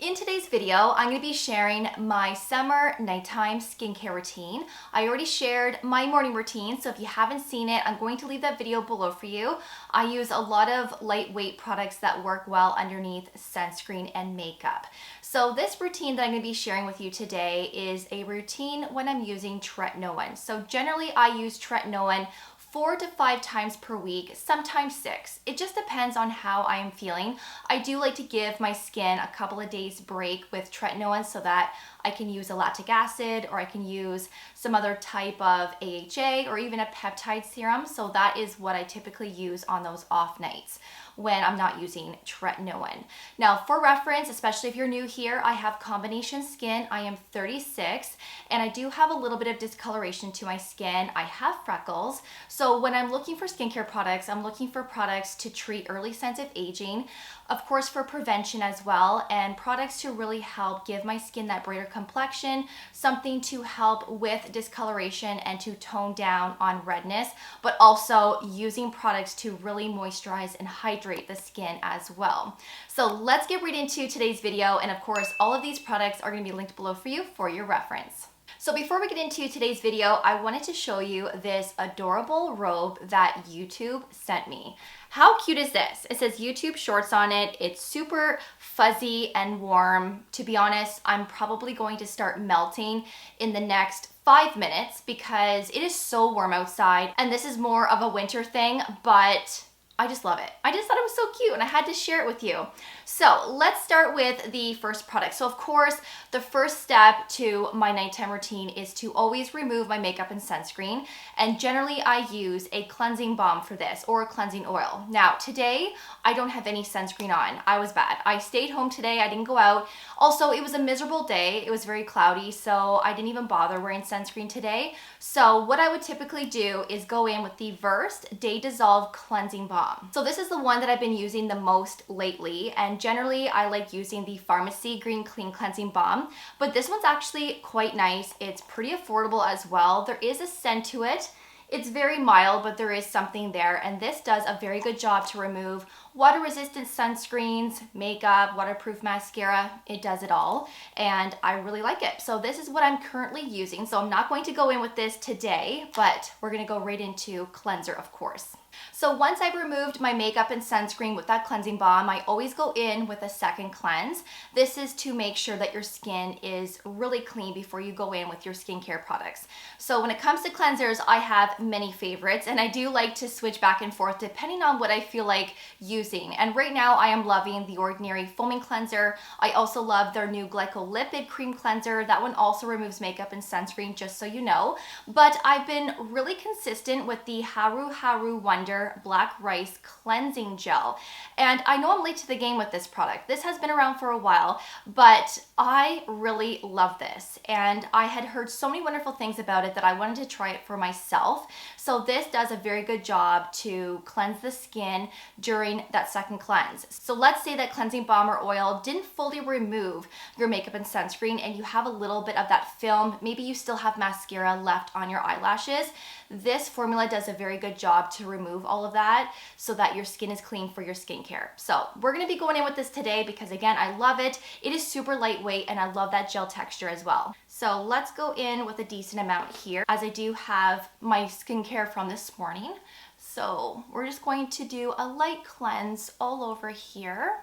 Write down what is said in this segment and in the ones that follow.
In today's video, I'm going to be sharing my summer nighttime skincare routine. I already shared my morning routine, so if you haven't seen it, I'm going to leave that video below for you. I use a lot of lightweight products that work well underneath sunscreen and makeup. So this routine that I'm going to be sharing with you today is a routine when I'm using Tretinoin. So generally I use Tretinoin 4 to 5 times per week, sometimes 6. It just depends on how I am feeling. I do like to give my skin a couple of days break with Tretinoin so that I can use a lactic acid or I can use some other type of AHA or even a peptide serum. So that is what I typically use on those off nights when I'm not using Tretinoin. Now for reference, especially if you're new here, I have combination skin. I am 36 and I do have a little bit of discoloration to my skin. I have freckles. So when I'm looking for skincare products, I'm looking for products to treat early signs of aging, of course for prevention as well, and products to really help give my skin that brighter complexion, something to help with discoloration and to tone down on redness, but also using products to really moisturize and hydrate the skin as well. So let's get right into today's video, and of course all of these products are going to be linked below for you for your reference. So before we get into today's video, I wanted to show you this adorable robe that YouTube sent me. How cute is this? It says YouTube Shorts on it. It's super fuzzy and warm. To be honest, I'm probably going to start melting in the next 5 minutes because it is so warm outside, and this is more of a winter thing, but I just love it. I just thought it was so cute and I had to share it with you. So let's start with the first product. So of course, the first step to my nighttime routine is to always remove my makeup and sunscreen. And generally I use a cleansing balm for this, or a cleansing oil. Now today, I don't have any sunscreen on. I was bad. I stayed home today. I didn't go out. Also, it was a miserable day. It was very cloudy, so I didn't even bother wearing sunscreen today. So what I would typically do is go in with the Versed Day Dissolve Cleansing Balm. So this is the one that I've been using the most lately, and generally I like using the Pharmacy Green Clean Cleansing Balm, but this one's actually quite nice. It's pretty affordable as well. There is a scent to it. It's very mild, but there is something there, and this does a very good job to remove water-resistant sunscreens, makeup, waterproof mascara. It does it all, and I really like it. So this is what I'm currently using. So I'm not going to go in with this today, but we're gonna go right into cleanser, of course. So once I've removed my makeup and sunscreen with that cleansing balm, I always go in with a second cleanse. This is to make sure that your skin is really clean before you go in with your skincare products. So when it comes to cleansers, I have many favorites, and I do like to switch back and forth depending on what I feel like using. And right now I am loving the Ordinary Foaming Cleanser. I also love their new Glycolipid Cream Cleanser. That one also removes makeup and sunscreen, just so you know. But I've been really consistent with the HaruHaru Wonder Black Rice Cleansing Gel. And I know I'm late to the game with this product. This has been around for a while, but I really love this. And I had heard so many wonderful things about it that I wanted to try it for myself. So this does a very good job to cleanse the skin during that second cleanse. So let's say that cleansing balm or oil didn't fully remove your makeup and sunscreen and you have a little bit of that film. Maybe you still have mascara left on your eyelashes. This formula does a very good job to remove all of that so that your skin is clean for your skincare. So we're going to be going in with this today because again, I love it. It is super lightweight and I love that gel texture as well. So let's go in with a decent amount here, as I do have my skincare from this morning. So we're just going to do a light cleanse all over here.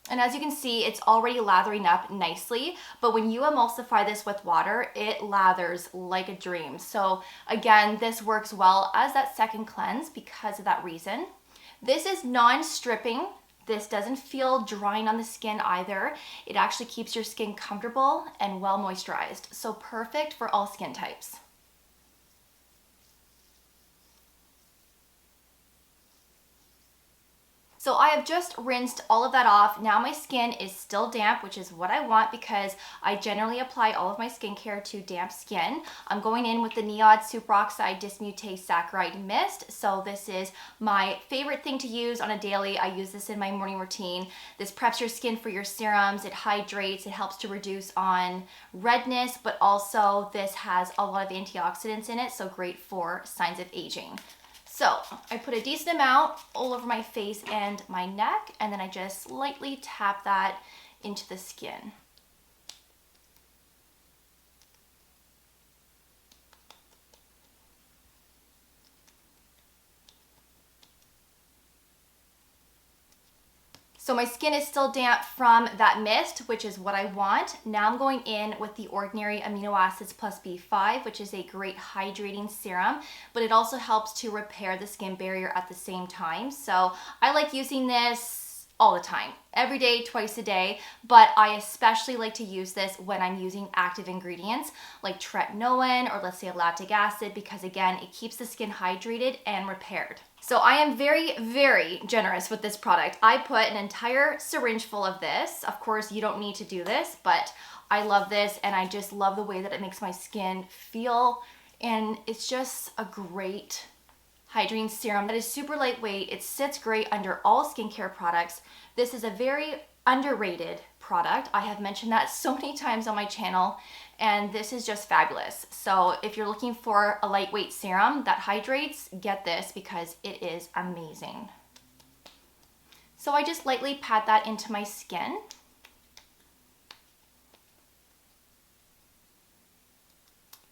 And as you can see, it's already lathering up nicely, but when you emulsify this with water, it lathers like a dream. So again, this works well as that second cleanse because of that reason. This is non-stripping. This doesn't feel drying on the skin either. It actually keeps your skin comfortable and well moisturized. So perfect for all skin types. So I have just rinsed all of that off. Now my skin is still damp, which is what I want because I generally apply all of my skincare to damp skin. I'm going in with the NIOD Superoxide Dismutase Saccharide Mist. So this is my favorite thing to use on a daily. I use this in my morning routine. This preps your skin for your serums. It hydrates. It helps to reduce on redness, but also this has a lot of antioxidants in it, so great for signs of aging. So I put a decent amount all over my face and my neck, and then I just lightly tap that into the skin. So my skin is still damp from that mist, which is what I want. Now I'm going in with the Ordinary Amino Acids Plus B5, which is a great hydrating serum, but it also helps to repair the skin barrier at the same time. So I like using this all the time, every day, twice a day, but I especially like to use this when I'm using active ingredients like tretinoin or let's say lactic acid, because again, it keeps the skin hydrated and repaired. So I am very, very generous with this product. I put an entire syringe full of this. Of course, you don't need to do this, but I love this and I just love the way that it makes my skin feel. And it's just a great hydrating serum that is super lightweight. It sits great under all skincare products. This is a very underrated product. I have mentioned that so many times on my channel, and this is just fabulous. So if you're looking for a lightweight serum that hydrates, get this because it is amazing. So I just lightly pat that into my skin.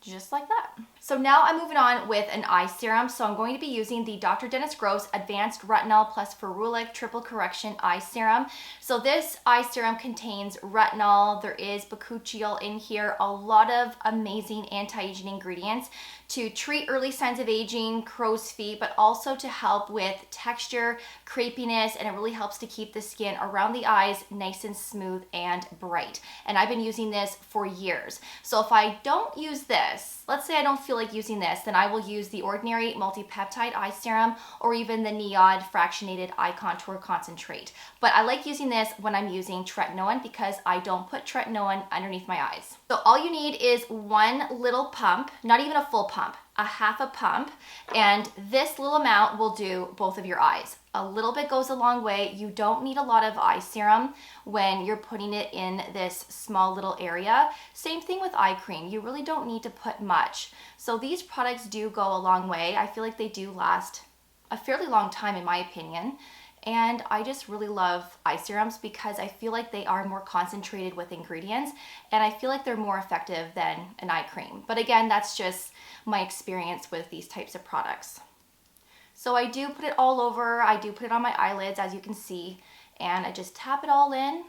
Just like that. So now I'm moving on with an eye serum. So I'm going to be using the Dr. Dennis Gross Advanced Retinol plus Ferulic Triple Correction Eye Serum. So this eye serum contains retinol, there is bakuchiol in here, a lot of amazing anti-aging ingredients to treat early signs of aging, crow's feet, but also to help with texture, crepiness, and it really helps to keep the skin around the eyes nice and smooth and bright. And I've been using this for years. So if I don't use this, let's say I don't feel like using this, then I will use the Ordinary Multi-Peptide Eye Serum or even the NIOD Fractionated Eye Contour Concentrate. But I like using this when I'm using tretinoin because I don't put tretinoin underneath my eyes. So all you need is one little pump, not even a full pump, a half a pump, and this little amount will do both of your eyes. A little bit goes a long way. You don't need a lot of eye serum when you're putting it in this small little area. Same thing with eye cream. You really don't need to put much. So these products do go a long way. I feel like they do last a fairly long time in my opinion. And I just really love eye serums because I feel like they are more concentrated with ingredients and I feel like they're more effective than an eye cream. But again, that's just my experience with these types of products. So I do put it all over, I do put it on my eyelids as you can see, and I just tap it all in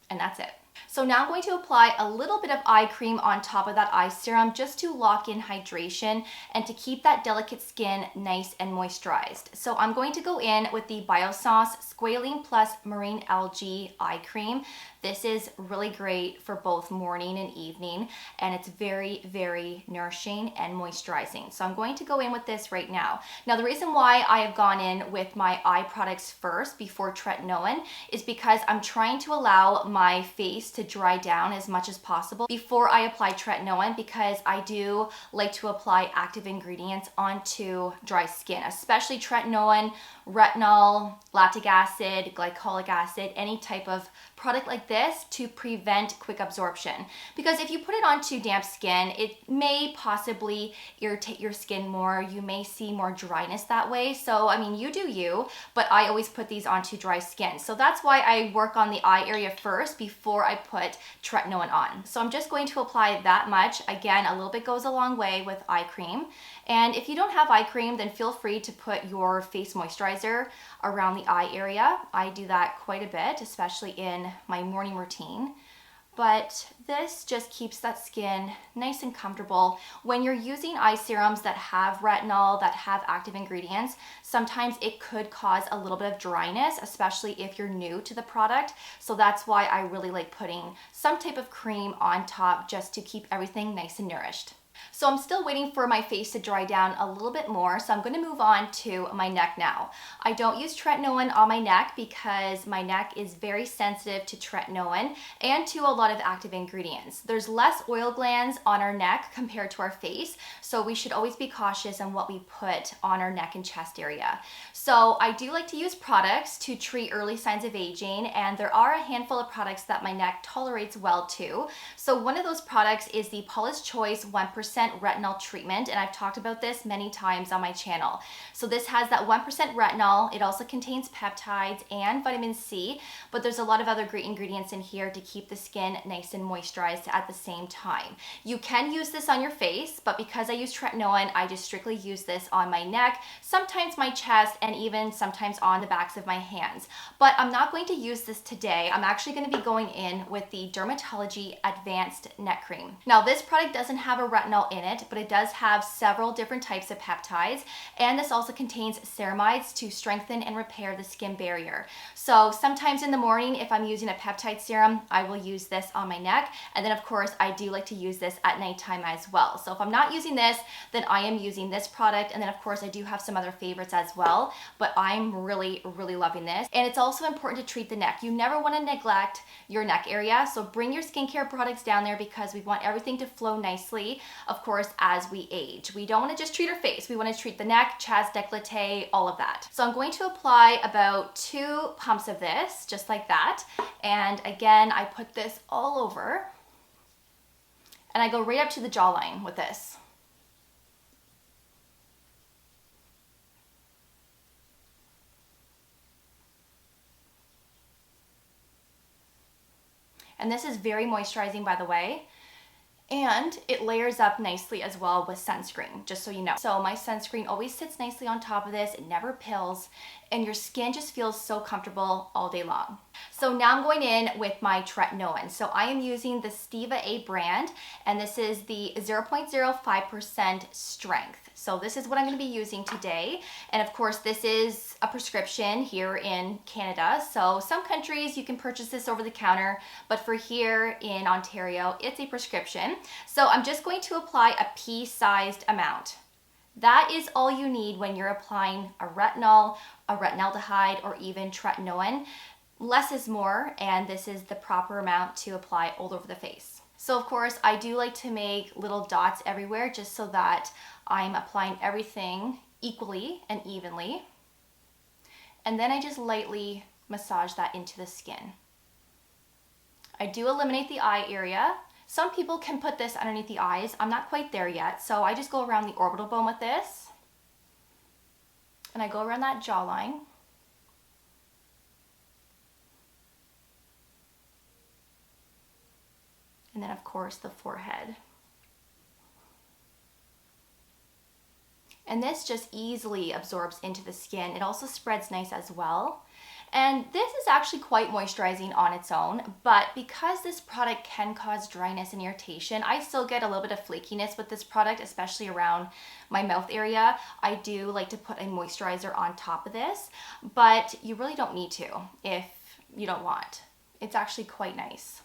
and that's it. So now I'm going to apply a little bit of eye cream on top of that eye serum just to lock in hydration and to keep that delicate skin nice and moisturized. So I'm going to go in with the Biossance Squalane Plus Marine Algae Eye Cream. This is really great for both morning and evening, and it's very, very nourishing and moisturizing. So I'm going to go in with this right now. Now, the reason why I have gone in with my eye products first before tretinoin is because I'm trying to allow my face to dry down as much as possible before I apply tretinoin, because I do like to apply active ingredients onto dry skin, especially tretinoin, retinol, lactic acid, glycolic acid, any type of product like this to prevent quick absorption. Because if you put it onto damp skin, it may possibly irritate your skin more. You may see more dryness that way. So, I mean, you do you, but I always put these onto dry skin. So that's why I work on the eye area first before I put tretinoin on. So I'm just going to apply that much. Again, a little bit goes a long way with eye cream. And if you don't have eye cream, then feel free to put your face moisturizer around the eye area. I do that quite a bit, especially in my morning routine. But this just keeps that skin nice and comfortable. When you're using eye serums that have retinol, that have active ingredients, sometimes it could cause a little bit of dryness, especially if you're new to the product. So that's why I really like putting some type of cream on top just to keep everything nice and nourished. So I'm still waiting for my face to dry down a little bit more, so I'm going to move on to my neck now. I don't use tretinoin on my neck because my neck is very sensitive to tretinoin and to a lot of active ingredients. There's less oil glands on our neck compared to our face, so we should always be cautious on what we put on our neck and chest area. So I do like to use products to treat early signs of aging, and there are a handful of products that my neck tolerates well too. So one of those products is the Paula's Choice 1% retinol treatment, and I've talked about this many times on my channel. So this has that 1% retinol. It also contains peptides and vitamin C, but there's a lot of other great ingredients in here to keep the skin nice and moisturized at the same time. You can use this on your face, but because I use tretinoin, I just strictly use this on my neck, sometimes my chest, and even sometimes on the backs of my hands. But I'm not going to use this today. I'm actually going to be going in with the Drmtlgy Advanced Neck Cream. Now this product doesn't have a retinol in it, but it does have several different types of peptides, and this also contains ceramides to strengthen and repair the skin barrier. So sometimes in the morning, if I'm using a peptide serum, I will use this on my neck, and then of course I do like to use this at nighttime as well. So if I'm not using this, then I am using this product, and then of course I do have some other favorites as well, but I'm really loving this. And it's also important to treat the neck. You never want to neglect your neck area, so bring your skincare products down there because we want everything to flow nicely, of course, as we age. We don't want to just treat our face. We want to treat the neck, chest, décolleté, all of that. So I'm going to apply about 2 pumps of this, just like that. And again, I put this all over, and I go right up to the jawline with this. And this is very moisturizing, by the way. And it layers up nicely as well with sunscreen, just so you know. So my sunscreen always sits nicely on top of this. It never pills, and your skin just feels so comfortable all day long. So now I'm going in with my tretinoin. So I am using the Stieva-A brand, and this is the 0.05% strength. So this is what I'm going to be using today. And of course, this is a prescription here in Canada. So some countries you can purchase this over the counter, but for here in Ontario, it's a prescription. So I'm just going to apply a pea-sized amount. That is all you need when you're applying a retinol, a retinaldehyde, or even tretinoin. Less is more, and this is the proper amount to apply all over the face. So of course, I do like to make little dots everywhere just so that I'm applying everything equally and evenly. And then I just lightly massage that into the skin. I do eliminate the eye area. Some people can put this underneath the eyes. I'm not quite there yet, so I just go around the orbital bone with this. And I go around that jawline. And then of course the forehead. And this just easily absorbs into the skin. It also spreads nice as well. And this is actually quite moisturizing on its own, but because this product can cause dryness and irritation, I still get a little bit of flakiness with this product, especially around my mouth area. I do like to put a moisturizer on top of this, but you really don't need to if you don't want. It's actually quite nice.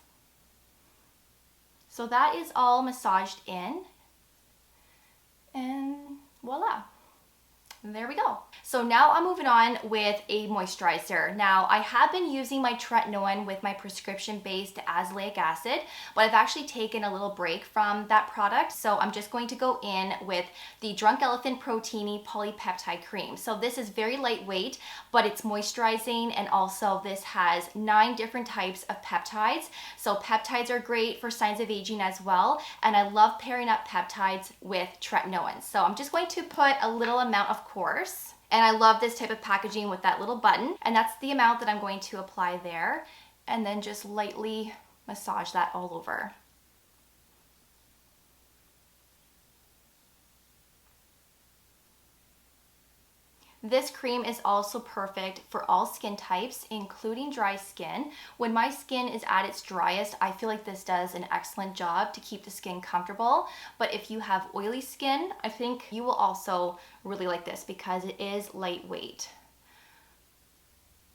So that is all massaged in, and voila. There we go. So now I'm moving on with a moisturizer. Now I have been using my tretinoin with my prescription-based azelaic acid, but I've actually taken a little break from that product. So I'm just going to go in with the Drunk Elephant Protini Polypeptide Cream. So this is very lightweight, but it's moisturizing, and also this has 9 different types of peptides. So peptides are great for signs of aging as well, and I love pairing up peptides with tretinoin. So I'm just going to put a little amount, of course. And I love this type of packaging with that little button. And that's the amount that I'm going to apply there. And then just lightly massage that all over. This cream is also perfect for all skin types, including dry skin. When my skin is at its driest, I feel like this does an excellent job to keep the skin comfortable. But if you have oily skin, I think you will also really like this because it is lightweight.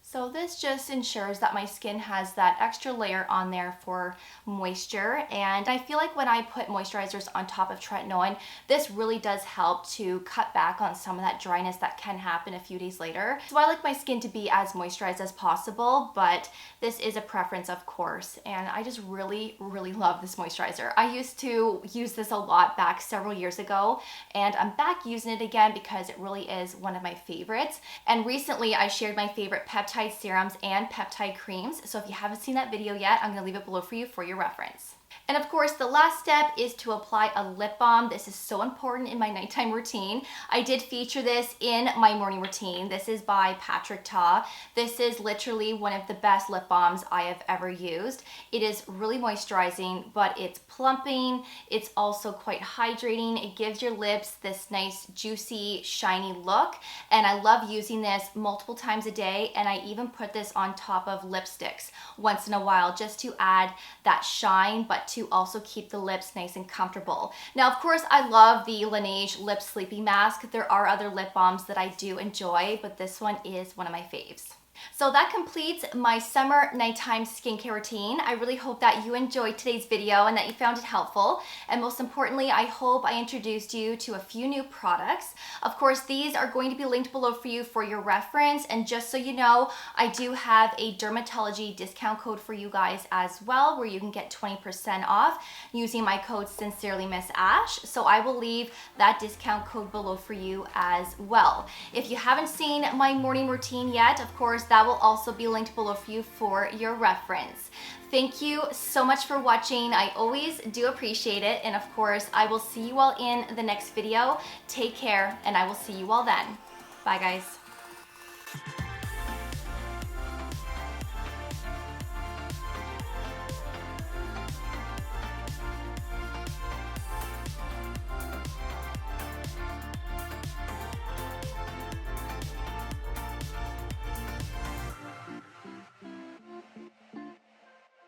So this just ensures that my skin has that extra layer on there for moisture. And I feel like when I put moisturizers on top of tretinoin, this really does help to cut back on some of that dryness that can happen a few days later. So I like my skin to be as moisturized as possible, but this is a preference, of course. And I just really love this moisturizer. I used to use this a lot back several years ago, and I'm back using it again because it really is one of my favorites. And recently I shared my favorite peptide serums and peptide creams. So if you haven't seen that video yet, I'm gonna leave it below for you for your reference. And of course, the last step is to apply a lip balm. This is so important in my nighttime routine. I did feature this in my morning routine. This is by Ta. This is literally one of the best lip balms I have ever used. It is really moisturizing, but it's plumping. It's also quite hydrating. It gives your lips this nice, juicy, shiny look. And I love using this multiple times a day. And I even put this on top of lipsticks once in a while just to add that shine, but to also keep the lips nice and comfortable. Now, of course, I love the Laneige Lip Sleeping Mask. There are other lip balms that I do enjoy, but this one is one of my faves. So that completes my summer nighttime skincare routine. I really hope that you enjoyed today's video and that you found it helpful. And most importantly, I hope I introduced you to a few new products. Of course, these are going to be linked below for you for your reference. And just so you know, I do have a Drmtlgy discount code for you guys as well, where you can get 20% off using my code Sincerely Miss Ash. So I will leave that discount code below for you as well. If you haven't seen my morning routine yet, of course, that will also be linked below for you for your reference. Thank you so much for watching. I always do appreciate it. And of course, I will see you all in the next video. Take care, and I will see you all then. Bye, guys.